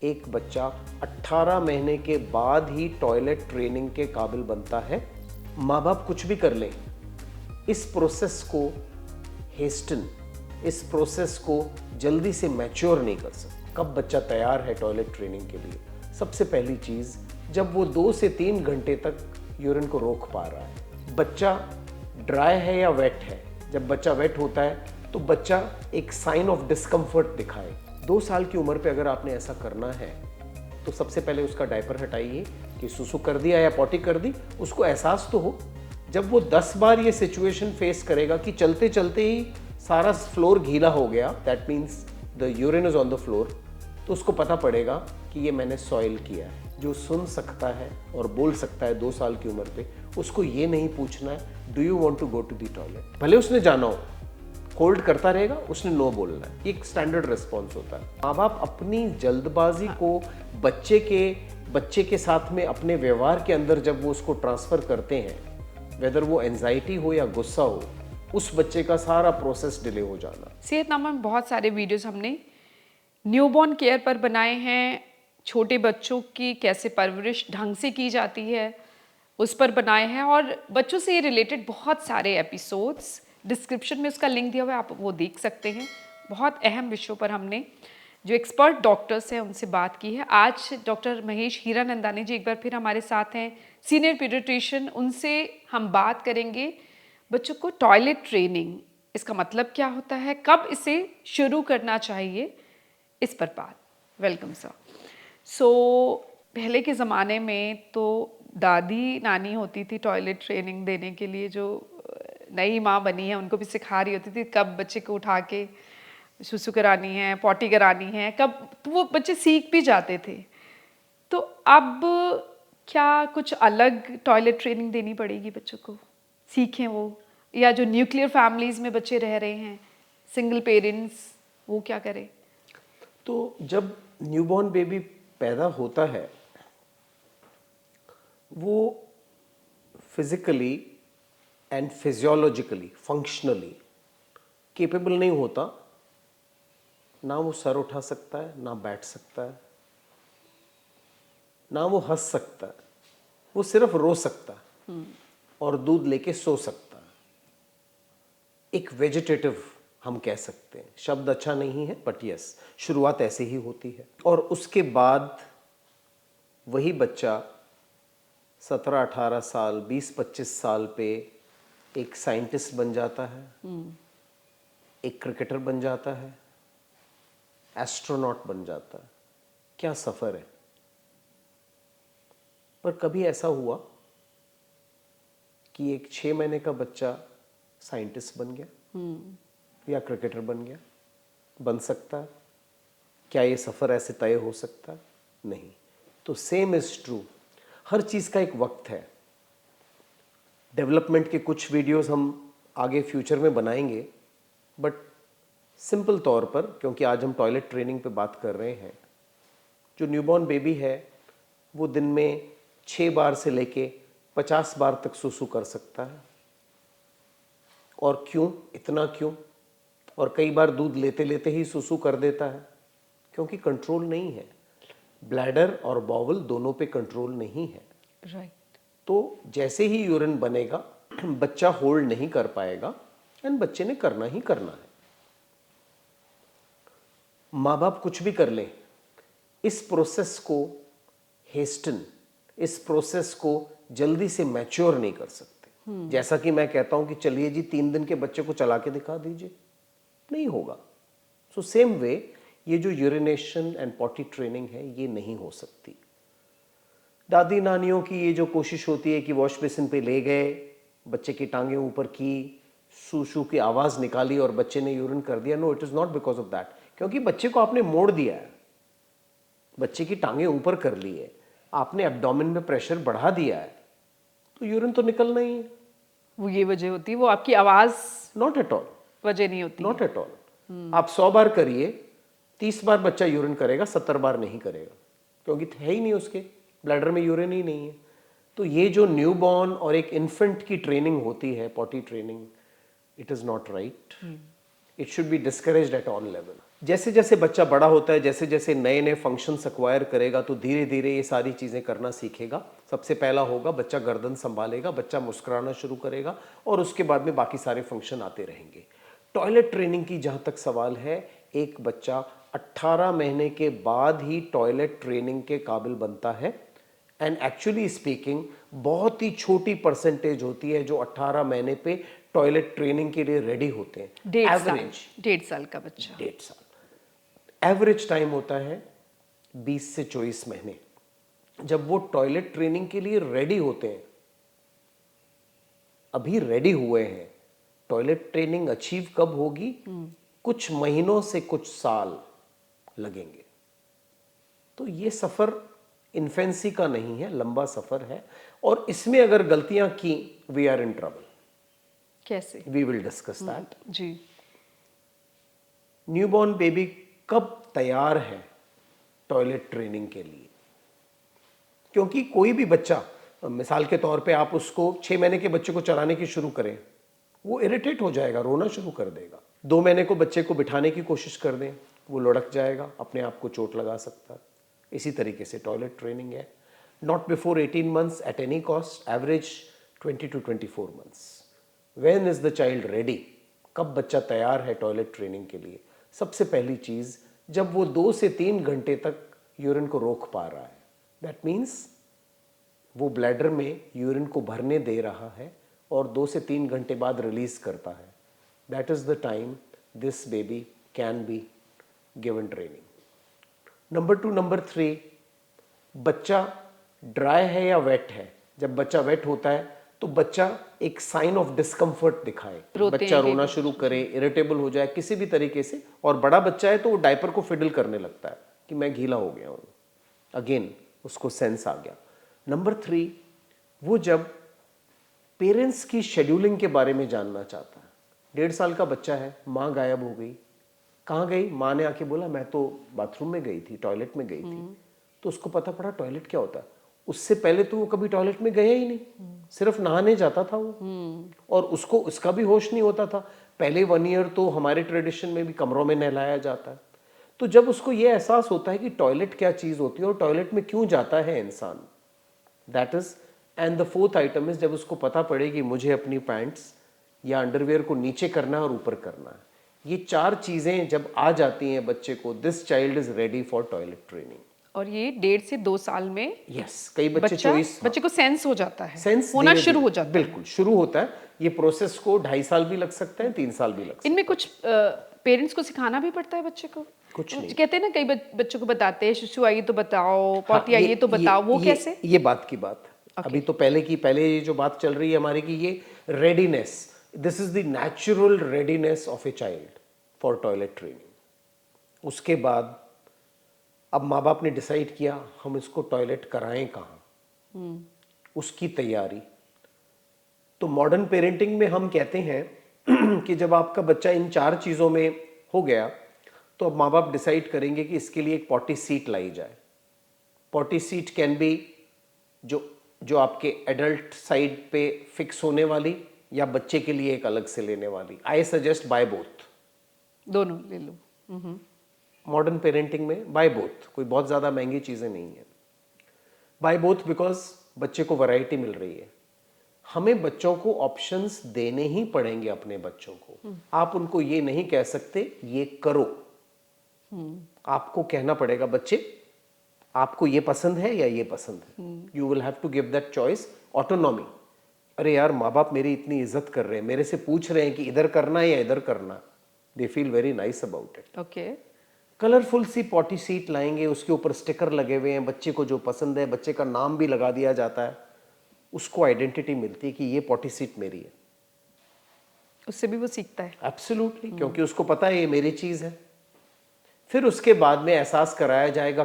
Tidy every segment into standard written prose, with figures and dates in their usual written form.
एक बच्चा 18 महीने के बाद ही टॉयलेट ट्रेनिंग के काबिल बनता है। माँ बाप कुछ भी कर लें, इस प्रोसेस को हेस्टन, इस प्रोसेस को जल्दी से मैच्योर नहीं कर सकते। कब बच्चा तैयार है टॉयलेट ट्रेनिंग के लिए? सबसे पहली चीज़, जब वो 2 से 3 घंटे तक यूरिन को रोक पा रहा है। बच्चा ड्राई है या वेट है। जब बच्चा वेट होता है तो बच्चा एक साइन ऑफ डिस्कम्फर्ट दिखाए। 2 साल की उम्र पे अगर आपने ऐसा करना है तो सबसे पहले उसका डायपर हटाइए कि सुसु कर दिया या पॉटी कर दी, उसको एहसास तो हो। जब वो 10 बार ये सिचुएशन फेस करेगा कि चलते चलते ही सारा फ्लोर गीला हो गया, that means the urine is on the floor, तो उसको पता पड़ेगा कि ये मैंने सॉइल किया है। जो सुन सकता है और बोल सकता है 2 साल की उम्र पे, उसको ये नहीं पूछना है do you want to go to the toilet. भले उसने जाना हो, होल्ड करता रहेगा, उसने नो बोलना है। एक स्टैंडर्ड रिस्पॉन्स होता है। माँ बाप अपनी जल्दबाजी को बच्चे के साथ में अपने व्यवहार के अंदर जब वो उसको ट्रांसफर करते हैं, वेदर वो एंजाइटी हो या गुस्सा हो, उस बच्चे का सारा प्रोसेस डिले हो जाना। सेहतनामा में बहुत सारे वीडियोस हमने न्यूबॉर्न केयर पर बनाए हैं। छोटे बच्चों की कैसे परवरिश ढंग से की जाती है उस पर बनाए हैं, और बच्चों से रिलेटेड बहुत सारे एपिसोड्स डिस्क्रिप्शन में उसका लिंक दिया हुआ है, आप वो देख सकते हैं। बहुत अहम विषयों पर हमने जो एक्सपर्ट डॉक्टर्स हैं उनसे बात की है। आज डॉक्टर महेश हीरानंदानी जी एक बार फिर हमारे साथ हैं, सीनियर पीडियाट्रिशियन। उनसे हम बात करेंगे बच्चों को टॉयलेट ट्रेनिंग, इसका मतलब क्या होता है, कब इसे शुरू करना चाहिए, इस पर बात। Welcome sir. पहले के ज़माने में तो दादी नानी होती थी टॉयलेट ट्रेनिंग देने के लिए, जो नई माँ बनी है उनको भी सिखा रही होती थी कब बच्चे को उठा के सुसु करानी है, पॉटी करानी है, कब, तो वो बच्चे सीख भी जाते थे। तो अब क्या कुछ अलग टॉयलेट ट्रेनिंग देनी पड़ेगी बच्चों को, सीखें वो, या जो न्यूक्लियर फैमिलीज में बच्चे रह रहे हैं, सिंगल पेरेंट्स, वो क्या करें? तो जब न्यूबॉर्न बेबी पैदा होता है, वो physically and physiologically, functionally capable नहीं होता। ना वो सर उठा सकता है, ना बैठ सकता है, ना वो हंस सकता है। वो सिर्फ रो सकता है और दूध लेके सो सकता है। एक वेजिटेटिव हम कह सकते हैं, शब्द अच्छा नहीं है बट यस, शुरुआत ऐसे ही होती है। और उसके बाद वही बच्चा 17-18 साल, 20-25 साल पे एक साइंटिस्ट बन जाता है, एक क्रिकेटर बन जाता है, एस्ट्रोनॉट बन जाता है। क्या सफर है। पर कभी ऐसा हुआ कि एक 6 महीने का बच्चा साइंटिस्ट बन गया या क्रिकेटर बन गया? बन सकता है। क्या ये सफर ऐसे तय हो सकता है? नहीं। तो सेम इज ट्रू, हर चीज का एक वक्त है। डेवलपमेंट के कुछ वीडियोस हम आगे फ्यूचर में बनाएंगे, बट सिंपल तौर पर, क्योंकि आज हम टॉयलेट ट्रेनिंग पे बात कर रहे हैं, जो न्यूबॉर्न बेबी है वो दिन में 6 बार से लेके 50 बार तक सुसु कर सकता है। और क्यों, इतना क्यों? और कई बार दूध लेते लेते ही सुसु कर देता है, क्योंकि कंट्रोल नहीं है। ब्लैडर और बॉवल दोनों पे कंट्रोल नहीं है। राइट। तो जैसे ही यूरिन बनेगा, बच्चा होल्ड नहीं कर पाएगा एंड बच्चे ने करना ही करना है। माँ बाप कुछ भी कर लें, इस प्रोसेस को हेस्टन, इस प्रोसेस को जल्दी से मैच्योर नहीं कर सकते। जैसा कि मैं कहता हूं कि चलिए जी 3 दिन के बच्चे को चला के दिखा दीजिए, नहीं होगा। सो सेम वे, ये जो यूरिनेशन एंड पॉटी ट्रेनिंग है, ये नहीं हो सकती। दादी नानियों की ये जो कोशिश होती है कि वॉश बेसिन पे ले गए, बच्चे की टांगें ऊपर की, सूसू की आवाज निकाली और बच्चे ने यूरिन कर दिया। No, it is not because of that, क्योंकि बच्चे को आपने मोड़ दिया है, बच्चे की टांगें ऊपर कर ली है, आपने एब्डोमेन में प्रेशर बढ़ा दिया है, तो यूरिन तो निकलना ही है। वो ये वजह होती है, वो आपकी आवाज नॉट एट ऑल, वजह नहीं होती। Not at all. आप 100 बार करिए, 30 बार बच्चा यूरिन करेगा, 70 बार नहीं करेगा, क्योंकि है ही नहीं, उसके ब्लैडर में यूरिन ही नहीं है। तो ये जो न्यूबॉर्न और एक इन्फेंट की ट्रेनिंग होती है, potty training, it is not right. It should be discouraged at all level. जैसे जैसे बच्चा बड़ा होता है, जैसे जैसे नए नए फंक्शंस एक्वायर करेगा, तो धीरे धीरे ये सारी चीज़ें करना सीखेगा। सबसे पहला होगा बच्चा गर्दन संभालेगा, बच्चा मुस्कुराना शुरू करेगा, और उसके बाद में बाकी सारे फंक्शन आते रहेंगे। टॉयलेट ट्रेनिंग की जहाँ तक सवाल है, एक बच्चा 18 महीने के बाद ही टॉयलेट ट्रेनिंग के काबिल बनता है। एंड एक्चुअली स्पीकिंग बहुत ही छोटी परसेंटेज होती है जो 18 महीने पे टॉयलेट ट्रेनिंग के लिए रेडी होते हैं। 1.5 साल का बच्चा। 1.5 साल एवरेज टाइम होता है 20 से 24 महीने जब वो टॉयलेट ट्रेनिंग के लिए रेडी होते हैं। अभी रेडी हुए हैं, टॉयलेट ट्रेनिंग अचीव कब होगी? कुछ महीनों से कुछ साल लगेंगे। तो ये सफर इन्फेंसी का नहीं है, लंबा सफर है, और इसमें अगर गलतियां की, वी आर इन ट्रबल। कैसे? We will discuss that. जी। न्यूबॉर्न बेबी कब तैयार है टॉयलेट ट्रेनिंग के लिए? क्योंकि कोई भी बच्चा, मिसाल के तौर पे आप उसको 6 महीने के बच्चे को चलाने की शुरू करें, वो इरिटेट हो जाएगा, रोना शुरू कर देगा। 2 महीने को बच्चे को बिठाने की कोशिश कर दें, वो लुढ़क जाएगा, अपने आप को चोट लगा सकता है। इसी तरीके से टॉयलेट ट्रेनिंग है। Not before 18 months at any cost, average 20 to 24 months. When is the child ready? कब बच्चा तैयार है टॉयलेट ट्रेनिंग के लिए? सबसे पहली चीज, जब वो 2 से 3 घंटे तक यूरिन को रोक पा रहा है। दैट मीन्स वो ब्लैडर में यूरिन को भरने दे रहा है और 2 से 3 घंटे बाद रिलीज करता है। That is the time this baby can be given training. Number 2, number 3, बच्चा ड्राई है या वेट है? जब बच्चा वेट होता है तो बच्चा एक साइन ऑफ डिस्कम्फर्ट दिखाए, बच्चा रोना शुरू करे, इरिटेबल हो जाए किसी भी तरीके से, और बड़ा बच्चा है तो वो डायपर को फिडल करने लगता है कि मैं गीला हो गया हूँ, अगेन उसको सेंस आ गया। नंबर 3, वो जब पेरेंट्स की शेड्यूलिंग के बारे में जानना चाहता है। 1.5 साल का बच्चा है, माँ गायब हो गई, कहाँ गई? माँ ने आके बोला मैं तो बाथरूम में गई थी, टॉयलेट में गई थी। तो उसको पता पड़ा टॉयलेट क्या होता है। उससे पहले तो वो कभी टॉयलेट में गया ही नहीं, सिर्फ नहाने जाता था वो, और उसको उसका भी होश नहीं होता था। पहले 1 ईयर तो हमारे ट्रेडिशन में भी कमरों में नहलाया जाता है। तो जब उसको ये एहसास होता है कि टॉयलेट क्या चीज़ होती है और टॉयलेट में क्यों जाता है इंसान, that is. And the 4th item is, जब उसको पता पड़े कि मुझे अपनी पैंट्स या अंडरवेयर को नीचे करना है और ऊपर करना है। ये 4 चीजें जब आ जाती हैं बच्चे को, this child is ready for toilet training. और ये 1.5 से 2 साल में कई बच्चे 24, बच्चे को सेंस हो जाता है, सेंस होना शुरू हो जाता है। बिल्कुल शुरू होता है। ये प्रोसेस को 2.5 साल भी लग सकते हैं, 3 साल भी लग सकते हैं। इनमें कुछ पेरेंट्स को सिखाना भी पड़ता है बच्चे को? कुछ नहीं। कहते हैं ना, कई बच्चों को बताते हैं शिशु आई तो बताओ, हाँ, पॉटी आई तो बताओ, वो कैसे? ये बात की बात अभी तो पहले ये जो बात चल रही है हमारी की, ये readiness, this is the natural readiness of a child for toilet training. उसके बाद अब माँ बाप ने डिसाइड किया हम इसको टॉयलेट कराएं कहाँ, उसकी तैयारी। तो मॉडर्न पेरेंटिंग में हम कहते हैं कि जब आपका बच्चा इन 4 चीज़ों में हो गया तो अब माँ बाप डिसाइड करेंगे कि इसके लिए एक पॉटी सीट लाई जाए। पॉटी सीट कैन बी जो आपके एडल्ट साइड पे फिक्स होने वाली, या बच्चे के लिए एक अलग से लेने वाली। आई सजेस्ट बाय बोथ, दोनों ले लो। मॉडर्न पेरेंटिंग में बाय बोथ, कोई बहुत ज़्यादा महंगी चीज़ें नहीं है। बाय बोथ बिकॉज बच्चे को वैरायटी मिल रही है। हमें बच्चों को ऑप्शंस देने ही पड़ेंगे अपने बच्चों को। आप उनको ये नहीं कह सकते ये करो, आपको कहना पड़ेगा बच्चे आपको ये पसंद है या ये पसंद है। You will have to give that choice, autonomy. अरे यार माँ बाप मेरी इतनी इज्जत कर रहे हैं, मेरे से पूछ रहे हैं कि इधर करना है या इधर करना, they feel very nice about it. Okay. Colourful सी पॉटी सीट लाएंगे, उसके ऊपर स्टिकर लगे हुए हैं, बच्चे को जो पसंद है, बच्चे का नाम भी लगा दिया जाता है, उसको आइडेंटिटी मिलती है कि ये पॉटी सीट मेरी है। उससे भी वो सीखता है। एब्सोल्युटली, क्योंकि उसको पता है ये मेरी चीज है। फिर उसके बाद में एहसास कराया जाएगा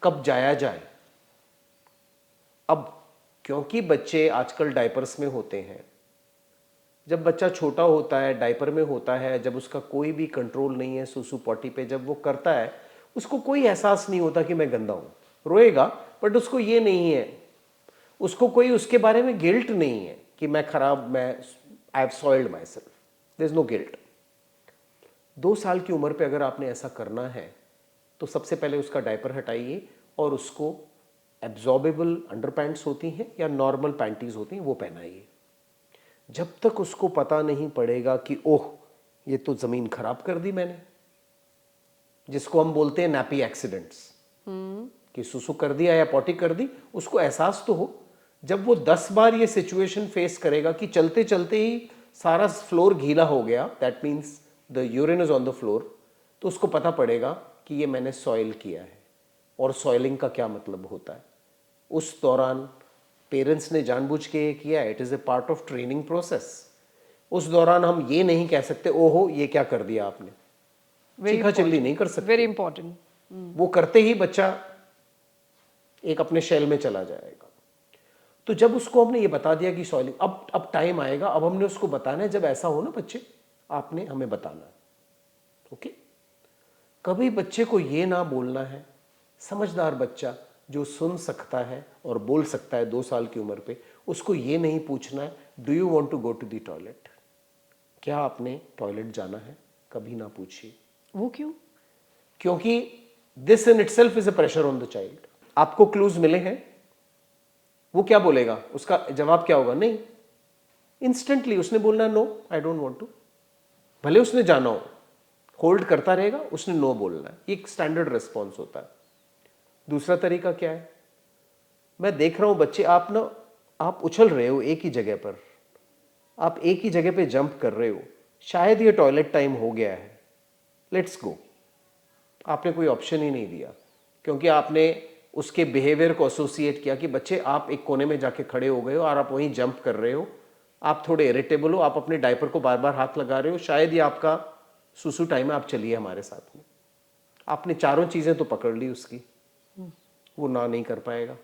कब जाया जाए। अब क्योंकि बच्चे आजकल डायपर्स में होते हैं, जब बच्चा छोटा होता है डायपर में होता है, जब उसका कोई भी कंट्रोल नहीं है सुसु पॉटी पे, जब वो करता है उसको कोई एहसास नहीं होता कि मैं गंदा हूं। रोएगा बट उसको ये नहीं है, उसको कोई उसके बारे में गिल्ट नहीं है कि मैं खराब, मैं I have soiled myself, there is no guilt. 2 साल की उम्र पे अगर आपने ऐसा करना है तो सबसे पहले उसका डायपर हटाइए और उसको एब्जॉर्बेबल अंडरपैंट्स होती हैं या नॉर्मल पैंटीज होती हैं वो पहनाइए। जब तक उसको पता नहीं पड़ेगा कि ओह ये तो ज़मीन खराब कर दी मैंने, जिसको हम बोलते हैं नैपी एक्सीडेंट्स, कि सुसु कर दिया या पॉटी कर दी, उसको एहसास तो हो। जब वो 10 बार ये सिचुएशन फेस करेगा कि चलते चलते ही सारा फ्लोर गीला हो गया, that means the urine is on the floor, तो उसको पता पड़ेगा कि ये मैंने सॉइल किया है और सॉइलिंग का क्या मतलब होता है। उस दौरान पेरेंट्स ने जानबूझ के ये किया, it is a part of training process. उस दौरान हम ये नहीं कह सकते ओहो ये क्या कर दिया आपने, चीखा चिल्ली नहीं कर सकते। Very important. वो करते ही बच्चा एक अपने शेल में चला जाएगा। तो जब उसको हमने ये बता दिया कि सॉइलिंग, अब टाइम आएगा, अब हमने उसको बताना है, जब ऐसा हो ना बच्चे आपने हमें बताना है, ओके। कभी बच्चे को ये ना बोलना है, समझदार बच्चा जो सुन सकता है और बोल सकता है 2 साल की उम्र पे, उसको ये नहीं पूछना है do you want to go to the toilet, क्या आपने टॉयलेट जाना है, कभी ना पूछिए। वो क्यों? क्योंकि this in itself is a pressure on the child. आपको क्लूज मिले हैं, वो क्या बोलेगा, उसका जवाब क्या होगा, नहीं। इंस्टेंटली उसने बोलना no I don't want to, भले उसने जाना हो, होल्ड करता रहेगा, उसने नो बोलना है। एक स्टैंडर्ड रिस्पॉन्स होता है। दूसरा तरीका क्या है, मैं देख रहा हूं बच्चे आप उछल रहे हो एक ही जगह पर, आप एक ही जगह पे जंप कर रहे हो, शायद ये टॉयलेट टाइम हो गया है, लेट्स गो। आपने कोई ऑप्शन ही नहीं दिया, क्योंकि आपने उसके बिहेवियर को एसोसिएट किया कि बच्चे आप एक कोने में जाके खड़े हो गए हो और आप वहीं जंप कर रहे हो, आप थोड़े इरिटेबल हो, आप अपने डायपर को बार बार हाथ लगा रहे हो, शायद ये आपका सुसु टाइम है, आप चलिए हमारे साथ में। आपने चारों चीजें तो पकड़ ली उसकी, वो ना नहीं कर पाएगा,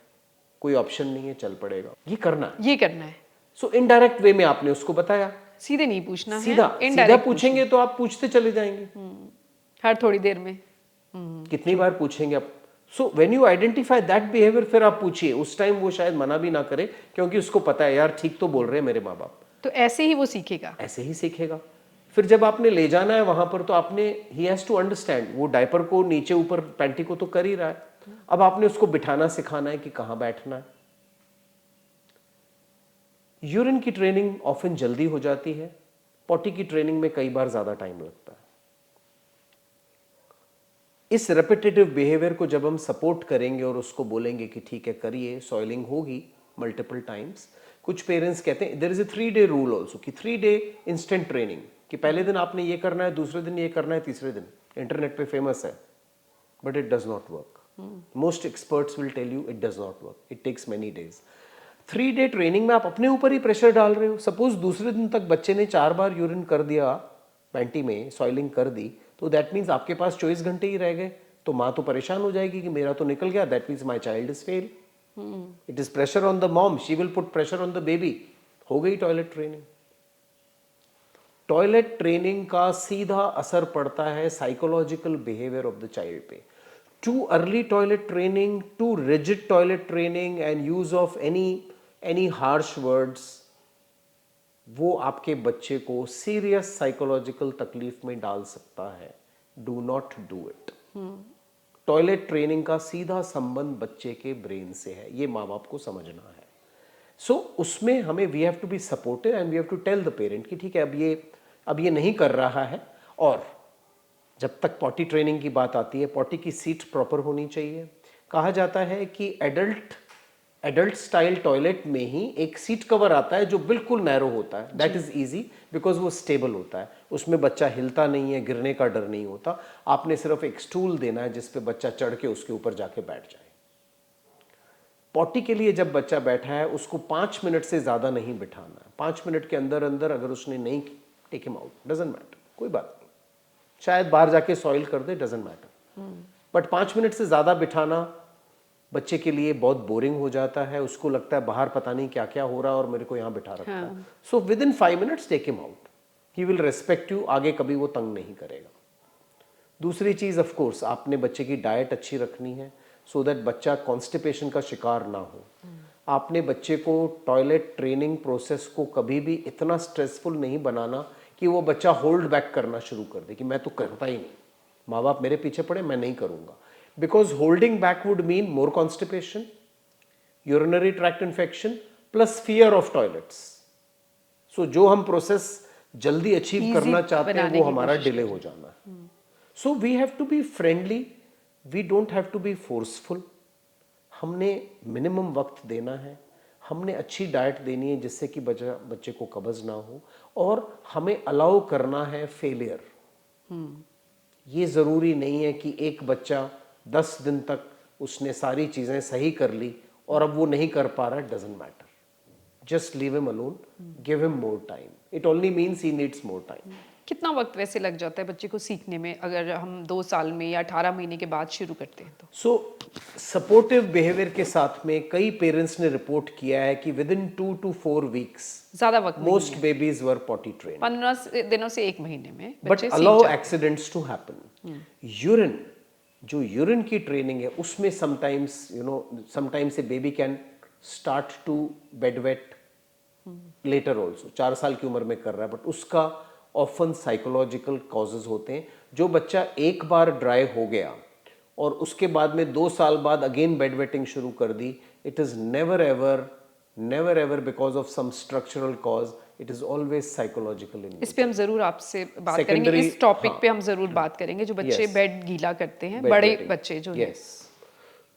कोई ऑप्शन नहीं है, चल पड़ेगा, ये करना है। ये करना है। सो इनडायरेक्ट वे में आपने उसको बताया, सीधे नहीं पूछना है, सीधा indirect पूछेंगे तो आप पूछते चले जाएंगे, हर थोड़ी देर में। कितनी बार पूछेंगे आप। So when you identify that behaviour, फिर आप पूछिए। उस टाइम वो शायद मना भी ना करे, क्योंकि उसको पता है यार ठीक तो बोल रहे हैं मेरे माँ बाप, तो ऐसे ही वो सीखेगा। ऐसे ही सीखेगा। फिर जब आपने ले जाना है वहां पर, तो आपने ही हैज टू अंडरस्टैंड, वो डायपर को नीचे ऊपर पैंटी को तो कर ही रहा है, अब आपने उसको बिठाना सिखाना है कि कहां बैठना है। यूरिन की ट्रेनिंग ऑफन जल्दी हो जाती है, पॉटी की ट्रेनिंग में कई बार ज्यादा टाइम लगता है। इस रेपिटेटिव बिहेवियर को जब हम सपोर्ट करेंगे और उसको बोलेंगे कि ठीक है करिए, सॉइलिंग होगी मल्टीपल टाइम्स। कुछ पेरेंट्स कहते हैं there is a 3-day rule also, कि 3-day इंस्टेंट ट्रेनिंग, कि पहले दिन आपने ये करना है, दूसरे दिन ये करना है, तीसरे दिन। इंटरनेट पे फेमस है, but it does not work. Most experts will tell you it does not work, it takes many days. 3-day training में आप अपने ऊपर ही प्रेशर डाल रहे हो। सपोज दूसरे दिन तक बच्चे ने 4 बार यूरिन कर दिया, पैंटी में सॉइलिंग कर दी, तो दैट मीन्स आपके पास 24 घंटे ही रह गए। तो माँ तो परेशान हो जाएगी कि मेरा तो निकल गया, that means my child is fail. It is pressure on the mom, she will put pressure on the baby. हो गई टॉयलेट ट्रेनिंग। टॉयलेट ट्रेनिंग का सीधा असर पड़ता है psychological behaviour of the child पे। Too early toilet training, too rigid toilet training and use of any harsh words, वो आपके बच्चे को सीरियस साइकोलॉजिकल तकलीफ में डाल सकता है। Do not do it. Toilet training का सीधा संबंध बच्चे के ब्रेन से है, ये माँ बाप को समझना है। सो उसमें हमें we have to be supportive and we have to tell the parent कि ठीक है अब ये नहीं कर रहा है। और जब तक पॉटी ट्रेनिंग की बात आती है, पॉटी की सीट प्रॉपर होनी चाहिए। कहा जाता है कि एडल्ट स्टाइल टॉयलेट में ही एक सीट कवर आता है जो बिल्कुल नैरो होता है, दैट इज इजी बिकॉज वो स्टेबल होता है, उसमें बच्चा हिलता नहीं है, गिरने का डर नहीं होता। आपने सिर्फ एक स्टूल देना है जिस पे बच्चा चढ़ के उसके ऊपर जाके बैठ जाए। पॉटी के लिए जब बच्चा बैठा है उसको 5 मिनट से ज्यादा नहीं बिठाना है। 5 मिनट के अंदर अंदर अगर उसने नहीं, take him out, doesn't matter, कोई बात नहीं, शायद बाहर जाके सॉइल कर दे, डजंट मैटर। बट 5 मिनट से ज्यादा बिठाना बच्चे के लिए बहुत बोरिंग हो जाता है, उसको लगता है बाहर पता नहीं क्या क्या हो रहा है और मेरे को यहाँ बिठा रखा है। So within 5 minutes take him out, he will respect you, आगे कभी वो तंग नहीं करेगा। दूसरी चीज ऑफ कोर्स आपने बच्चे की डाइट अच्छी रखनी है सो दैट बच्चा कॉन्स्टिपेशन का शिकार ना हो। आपने बच्चे को टॉयलेट ट्रेनिंग प्रोसेस को कभी भी इतना स्ट्रेसफुल नहीं बनाना कि वो बच्चा होल्ड बैक करना शुरू कर दे कि मैं तो करता ही नहीं, माँ बाप मेरे पीछे पड़े, मैं नहीं करूंगा। Because holding back would mean more constipation, urinary tract infection plus fear of toilets. So जो हम प्रोसेस जल्दी अचीव Easy करना चाहते हैं बनाने वो की हमारा कोशिश डिले हो जाना है। So we have to be friendly, we don't have to be forceful. हमने मिनिमम वक्त देना है, हमने अच्छी डाइट देनी है जिससे कि बच्चे को कब्ज ना हो, और हमें अलाउ करना है फेलियर। ये ज़रूरी नहीं है कि एक बच्चा 10 दिन तक उसने सारी चीज़ें सही कर ली और अब वो नहीं कर पा रहा है, doesn't matter, just leave him alone, give him more time, it only means he needs more time. कितना वक्त वैसे लग जाता है बच्चे को सीखने में, अगर हम 2 साल में या 18 महीने के बाद शुरू करते हैं तो? सो सपोर्टिव बिहेवियर के साथ में कई पेरेंट्स ने रिपोर्ट किया है कि विद इन 2 to 4 weeks ज्यादा वक्त नहीं most है, babies were potty trained. 15 दिनों से 1 महीने में But बच्चे allow सीख जाते accidents to happen. Urine, जो यूरिन की ट्रेनिंग है उसमें sometimes a baby can start to bedwet later also, 4 साल की उम्र में कर रहा है, बट उसका ऑफन साइकोलॉजिकल कॉजेज होते हैं। जो बच्चा एक बार ड्राई हो गया और उसके बाद में 2 साल बाद अगेन बेड वेटिंग शुरू कर दी, it is never ever because of some structural cause, it is always psychological in. इस पे हम जरूर आपसे बात करेंगे, इस टॉपिक पे हम जरूर बात करेंगे, जो बच्चे बेड गीला करते हैं, बड़े बच्चे जो हैं।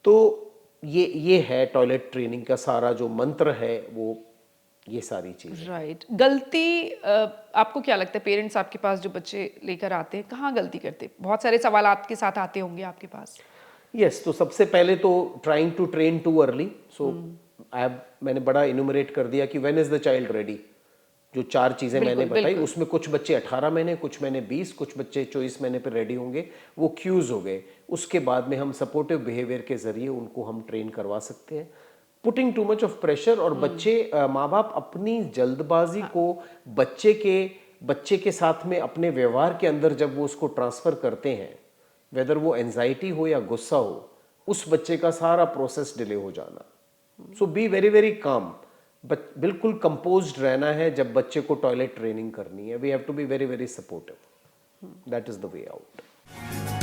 तो ये है टॉयलेट ट्रेनिंग का सारा जो मंत्र है, वो ये सारी चीज। राइट। गलती आपको क्या लगता है, पेरेंट्स आपके पास जो बच्चे लेकर आते हैं कहाँ गलती करते हैं? बहुत सारे सवाल आपके साथ आते होंगे आपके पास। यस, तो सबसे पहले तो trying to train too early. So मैंने बड़ा इन्यूमरेट कर दिया कि when is the child ready. जो 4 चीजें मैंने बताई उसमें कुछ बच्चे 18 महीने, कुछ मैंने 20, कुछ बच्चे 24 महीने पे रेडी होंगे, वो क्यूज हो गए। उसके बाद में हम सपोर्टिव बिहेवियर के जरिए उनको हम ट्रेन करवा सकते हैं। Putting too much of pressure, और बच्चे माँ बाप अपनी जल्दबाजी को बच्चे के साथ में अपने व्यवहार के अंदर जब वो उसको ट्रांसफर करते हैं, वेदर वो एंजाइटी हो या गुस्सा हो, उस बच्चे का सारा प्रोसेस डिले हो जाना। सो बी वेरी वेरी काम, बिल्कुल कंपोज्ड रहना है जब बच्चे को टॉयलेट ट्रेनिंग करनी है। We have to be very very supportive, that is the way out.